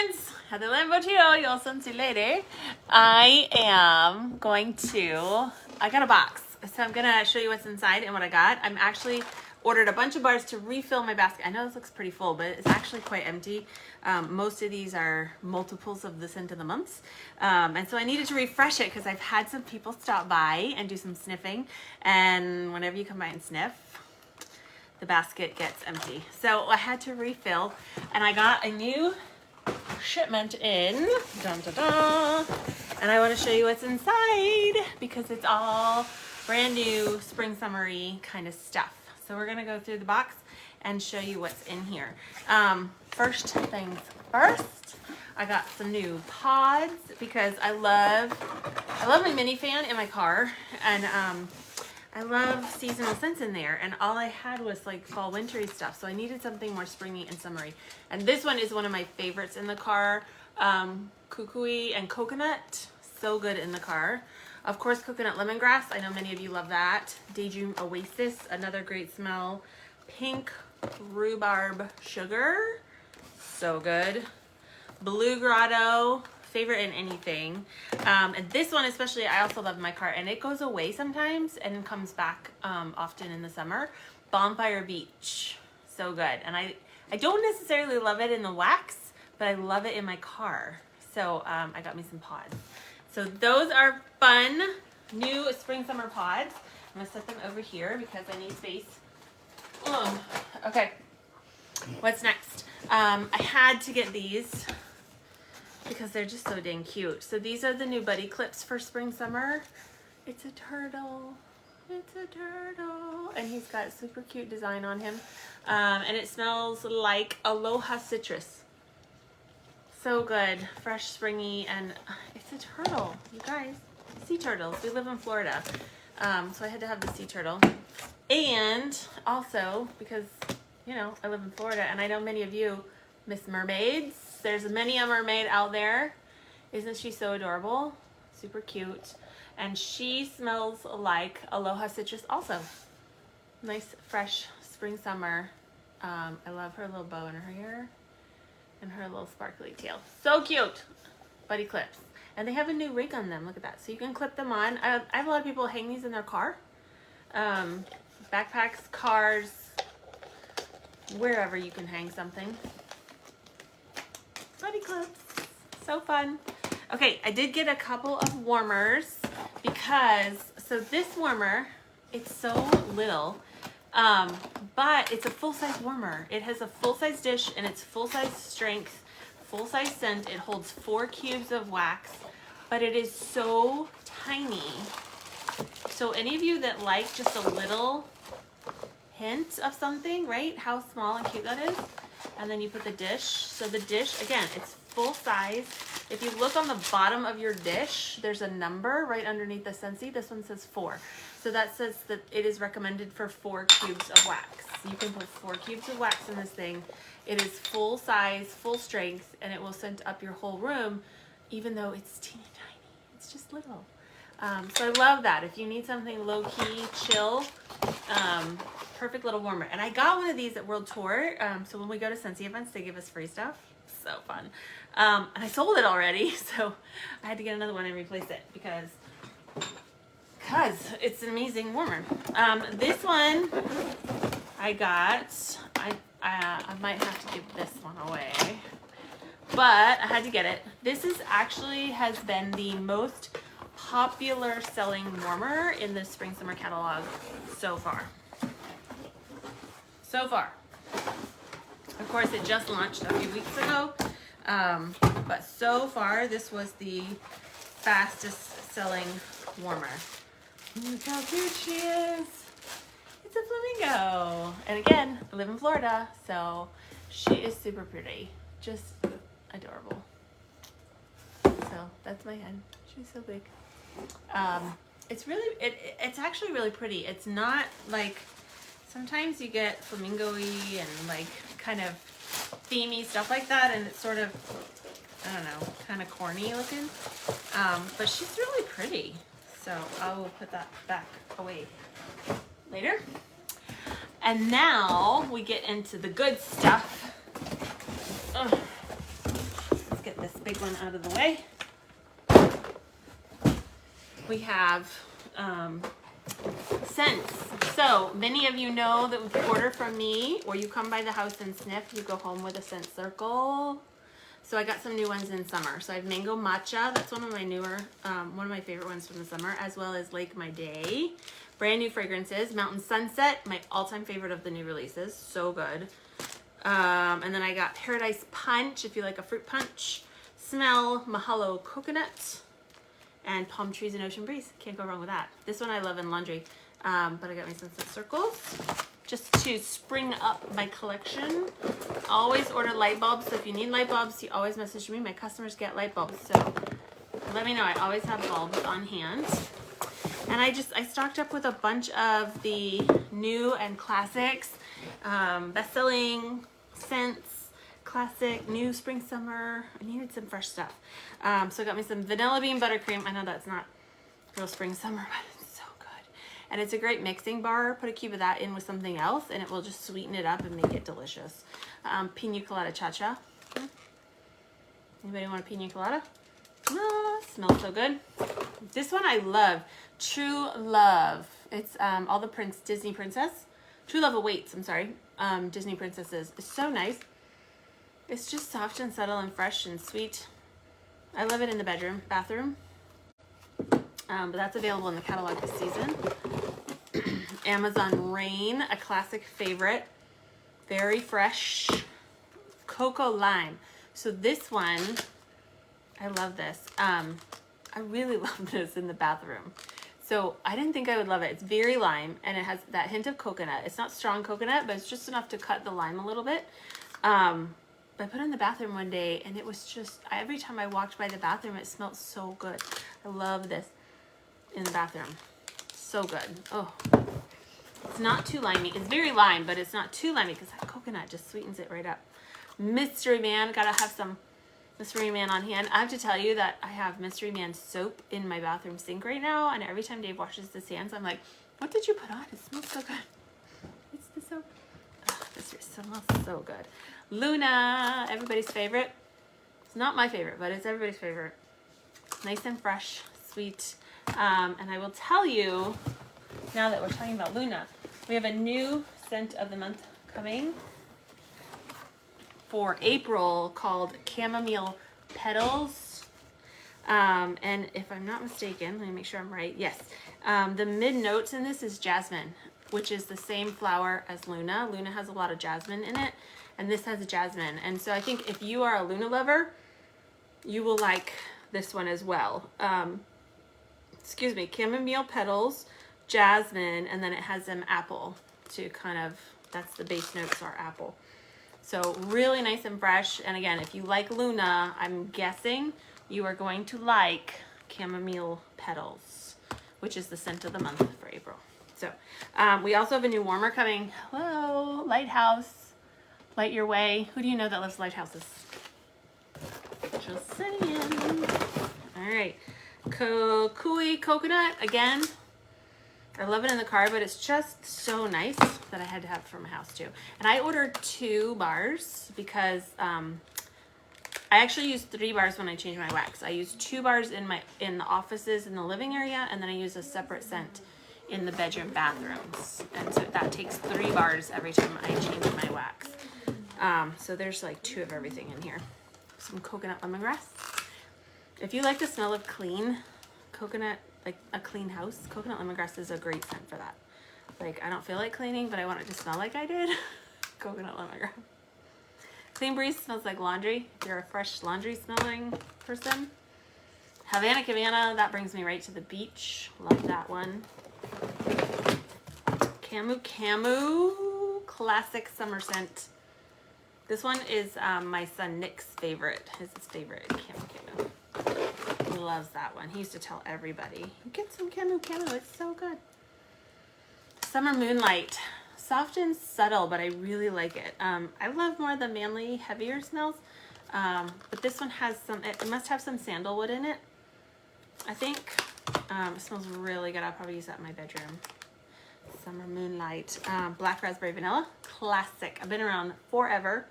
friends, Heather Lambochio, your Scentsy lady. I got a box, so I'm gonna show you what's inside and what I got. I'm actually ordered a bunch of bars to refill my basket. I know this looks pretty full, but it's actually quite empty. Most of these are multiples of the scent of the months. And so I needed to refresh it because I've had some people stop by and do some sniffing. And whenever you come by and sniff, the basket gets empty. So I had to refill, and I got a new shipment in. Dun, dun, dun. And I want to show you what's inside because it's all brand new spring summery kind of stuff. So we're gonna go through the box and show you what's in here. First things first, I got some new pods because I love my mini fan in my car, and I love seasonal scents in there, and all I had was like fall wintry stuff, so I needed something more springy and summery. And this one is one of my favorites in the car. Kukui and coconut, so good in the car. Of course, coconut lemongrass, I know many of you love that. Daydream Oasis, another great smell. Pink rhubarb sugar, so good. Blue Grotto, favorite in anything. And this one especially, I also love in my car, and it goes away sometimes and comes back often in the summer. Bonfire Beach, so good. And I don't necessarily love it in the wax, but I love it in my car. So I got me some pods. So those are fun new spring summer pods. I'm gonna set them over here because I need space. Okay, what's next? I had to get these because they're just so dang cute. So these are the new buddy clips for spring summer. It's a turtle. It's a turtle. And he's got a super cute design on him. And it smells like Aloha Citrus. So good. Fresh, springy, and it's a turtle, you guys. Sea turtles. We live in Florida. So I had to have the sea turtle. And also, because, you know, I live in Florida, and I know many of you miss mermaids. There's many a mermaid out there. Isn't she so adorable? Super cute. And she smells like Aloha Citrus also. Nice, fresh, spring, summer. I love her little bow in her hair and her little sparkly tail. So cute. Buddy clips. And they have a new rig on them. Look at that. So you can clip them on. I have a lot of people hang these in their car. Backpacks, cars, wherever you can hang something. Buddy clips. So fun. Okay, I did get a couple of warmers because, so this warmer, it's so little, but it's a full-size warmer. It has a full-size dish, and it's full-size strength, full-size scent. It holds 4 cubes of wax, but it is so tiny. So any of you that like just a little hint of something, right? How small and cute that is. And then you put the dish. So the dish, again, it's full size. If you look on the bottom of your dish, there's a number right underneath the Scentsy. This one says 4. So that says that it is recommended for 4 cubes of wax. You can put 4 cubes of wax in this thing. It is full size, full strength, and it will scent up your whole room, even though it's teeny tiny. It's just little. So I love that. If you need something low-key, chill, perfect little warmer. And I got one of these at World Tour. So when we go to Scentsy events, they give us free stuff. So fun. And I sold it already, so I had to get another one and replace it because it's an amazing warmer. This one I got. I might have to give this one away, but I had to get it. This is actually has been the most popular selling warmer in the spring summer catalog so far. Of course, it just launched a few weeks ago, but so far this was the fastest selling warmer. Look how cute she is. It's a flamingo. And again, I live in Florida, so she is super pretty. Just adorable. So that's my hen. She's so big. It's really, it's actually really pretty. It's not like, sometimes you get flamingo-y and like kind of themey stuff like that, and it's sort of, I don't know, kind of corny looking. But she's really pretty. So I will put that back away later. And now we get into the good stuff. Ugh. one out of the way. We have scents. So many of you know that if you order from me or you come by the house and sniff, you go home with a scent circle. So I got some new ones in summer. So I have Mango Matcha. That's one of my newer, one of my favorite ones from the summer, as well as Lake My Day. Brand new fragrances. Mountain Sunset, my all-time favorite of the new releases. So good. And then I got Paradise Punch, if you like a fruit punch. Smell, Mahalo Coconut, and Palm Trees and Ocean Breeze. Can't go wrong with that. This one I love in laundry. But I got my Sunset Circles just to spring up my collection. Always order light bulbs. So if you need light bulbs, you always message me. My customers get light bulbs. So let me know. I always have bulbs on hand. And I stocked up with a bunch of the new and classics, best-selling scents, classic, new spring, summer. I needed some fresh stuff. So I got me some vanilla bean buttercream. I know that's not real spring, summer, but it's so good. And it's a great mixing bar. Put a cube of that in with something else and it will just sweeten it up and make it delicious. Pina colada cha-cha. Anybody want a pina colada? Smells so good. This one I love. True Love. It's all the Disney princess. True Love awaits, I'm sorry. Disney princesses. It's so nice. It's just soft and subtle and fresh and sweet. I love it in the bathroom. But that's available in the catalog this season. Amazon Rain, a classic favorite. Very fresh. Cocoa Lime. So this one, I love this. I really love this in the bathroom. So I didn't think I would love it. It's very lime and it has that hint of coconut. It's not strong coconut, but it's just enough to cut the lime a little bit. I put it in the bathroom one day and it was just, every time I walked by the bathroom, it smelled so good. I love this in the bathroom. So good. Oh, it's not too limey. It's very lime, but it's not too limey because that coconut just sweetens it right up. Mystery Man, gotta have some Mystery Man on hand. I have to tell you that I have Mystery Man soap in my bathroom sink right now, and every time Dave washes his hands, I'm like, what did you put on? It smells so good. It's the soap. Oh, this smells so good. Luna, everybody's favorite. It's not my favorite, but it's everybody's favorite. Nice and fresh, sweet. And I will tell you, now that we're talking about Luna, we have a new scent of the month coming for April called Chamomile Petals. And if I'm not mistaken, let me make sure I'm right. Yes. The mid notes in this is jasmine, which is the same flower as Luna. Luna has a lot of jasmine in it, and this has jasmine. And so I think if you are a Luna lover, you will like this one as well. Excuse me, chamomile petals, jasmine, and then it has some apple to kind of, that's the base notes are apple. So really nice and fresh. And again, if you like Luna, I'm guessing you are going to like Chamomile Petals, which is the scent of the month for April. So we also have a new warmer coming. Hello, Lighthouse. Light your way. Who do you know that loves lighthouses? Just saying. All right. Kukui Coconut, again. I love it in the car, but it's just so nice that I had to have it for my house too. And I ordered 2 bars because I actually use 3 bars when I change my wax. I use 2 bars in the offices in the living area, and then I use a separate scent in the bedroom bathrooms. And so that takes 3 bars every time I change my wax. So there's like 2 of everything in here. Some coconut lemongrass. If you like the smell of clean coconut, like a clean house, coconut lemongrass is a great scent for that. Like, I don't feel like cleaning, but I want it to smell like I did. Coconut lemongrass. Clean Breeze smells like laundry. If you're a fresh laundry smelling person. Havana Cabana, that brings me right to the beach. Love that one. Camu Camu, classic summer scent. This one is my son Nick's favorite. His favorite, Camu Camu. He loves that one. He used to tell everybody, get some Camu Camu, it's so good. Summer Moonlight, soft and subtle, but I really like it. I love more the manly, heavier smells, but this one has some, it must have some sandalwood in it, I think. It smells really good. I'll probably use that in my bedroom. Summer Moonlight. Black Raspberry Vanilla, classic. I've been around forever.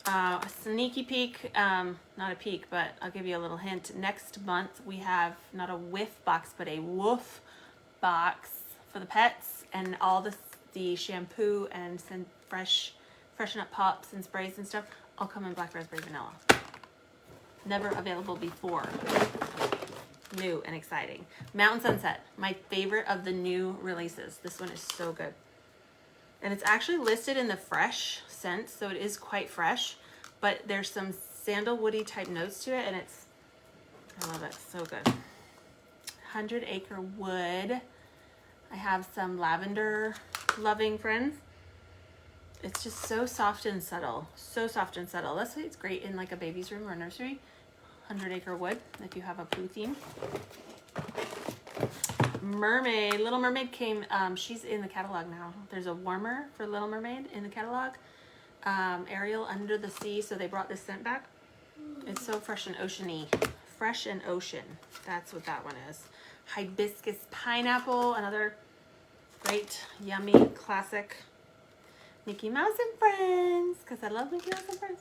A sneaky peek, not a peek, but I'll give you a little hint. Next month we have not a whiff box, but a woof box for the pets, and all the shampoo and freshen up pops and sprays and stuff all come in black raspberry vanilla. Never available before. New and exciting. Mountain Sunset, my favorite of the new releases. This one is so good. And it's actually listed in the fresh scent, so it is quite fresh, but there's some sandalwoody type notes to it, and I love it, so good. 100 Acre Wood. I have some lavender loving friends. It's just so soft and subtle, so soft and subtle. That's why it's great in like a baby's room or nursery. 100 Acre Wood, if you have a poo theme. Mermaid, Little Mermaid came, she's in the catalog now. There's a warmer for Little Mermaid in the catalog. Ariel, Under the Sea, so they brought this scent back. It's so fresh and oceany. Fresh and ocean, that's what that one is. Hibiscus Pineapple, another great, yummy, classic Mickey Mouse and Friends, because I love Mickey Mouse and Friends.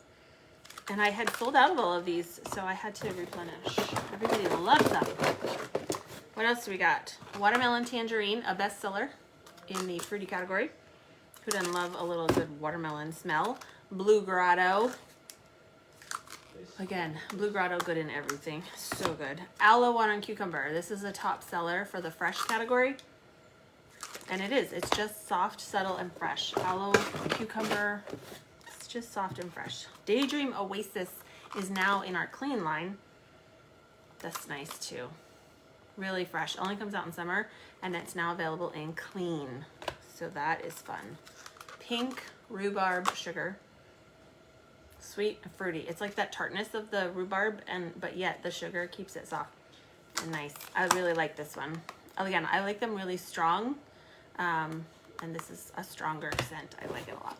And I had sold out of all of these, so I had to replenish. Everybody loves them. What else do we got? Watermelon Tangerine, a bestseller in the fruity category. Who doesn't love a little good watermelon smell? Blue Grotto. Again, Blue Grotto, good in everything. So good. Aloe Water and Cucumber. This is a top seller for the fresh category. And it is. It's just soft, subtle, and fresh. Aloe, cucumber. It's just soft and fresh. Daydream Oasis is now in our clean line. That's nice too. Really fresh. Only comes out in summer, and it's now available in clean. So that is fun. Pink Rhubarb Sugar. Sweet and fruity. It's like that tartness of the rhubarb, but yet the sugar keeps it soft and nice. I really like this one. Again, I like them really strong. And this is a stronger scent. I like it a lot.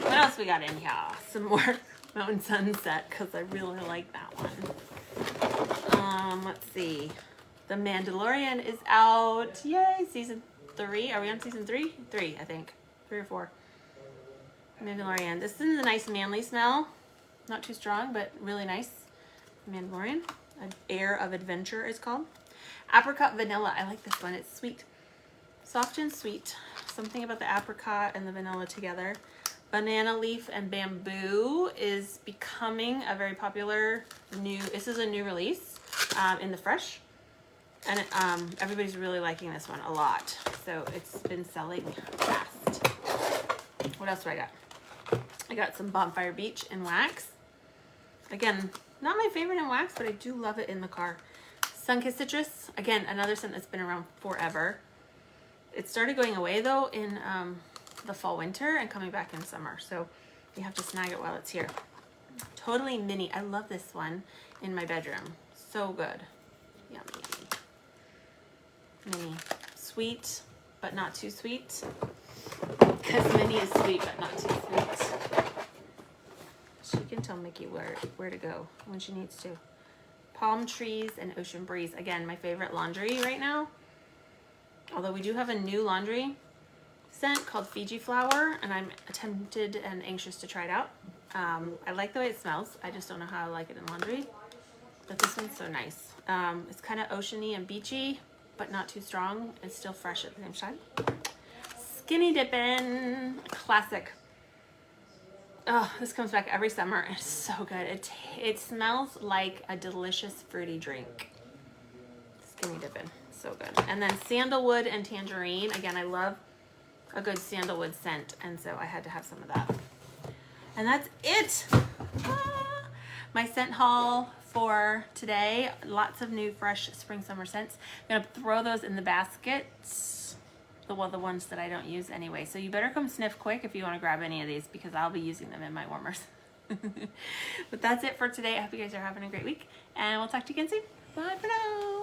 What else we got in here? Some more Mountain Sunset, because I really like that one. Let's see. The Mandalorian is out. Yay, season 3. Are we on season 3? 3, I think. 3 or 4. Mandalorian. This is a nice manly smell. Not too strong, but really nice. Mandalorian. An Air of Adventure is called. Apricot Vanilla. I like this one. It's sweet. Soft and sweet. Something about the apricot and the vanilla together. Banana Leaf and Bamboo is becoming a very popular this is a new release in the fresh. And everybody's really liking this one a lot. So it's been selling fast. What else do I got? I got some Bonfire Beach in wax. Again, not my favorite in wax, but I do love it in the car. Sunkissed Citrus. Again, another scent that's been around forever. It started going away though in the fall winter and coming back in summer, so you have to snag it while it's here. Totally Mini. I love this one in my bedroom. So good. Yummy. Mini. Sweet, but not too sweet. Because Minnie is sweet, but not too sweet. She can tell Mickey where to go when she needs to. Palm Trees and Ocean Breeze. Again, my favorite laundry right now. Although we do have a new laundry scent called Fiji Flower, and I'm tempted and anxious to try it out. I like the way it smells. I just don't know how I like it in laundry. But this one's so nice. It's kind of oceany and beachy, but not too strong. It's still fresh at the same time. Skinny Dippin', classic. Oh, this comes back every summer. It's so good. It smells like a delicious fruity drink. Skinny Dippin', so good. And then Sandalwood and Tangerine. Again, I love a good sandalwood scent, and so I had to have some of that. And that's it. My scent haul for today. Lots of new, fresh spring, summer scents. I'm gonna throw those in the baskets. The ones that I don't use anyway. So you better come sniff quick if you want to grab any of these, because I'll be using them in my warmers. But that's it for today. I hope you guys are having a great week, and we'll talk to you again soon. Bye for now.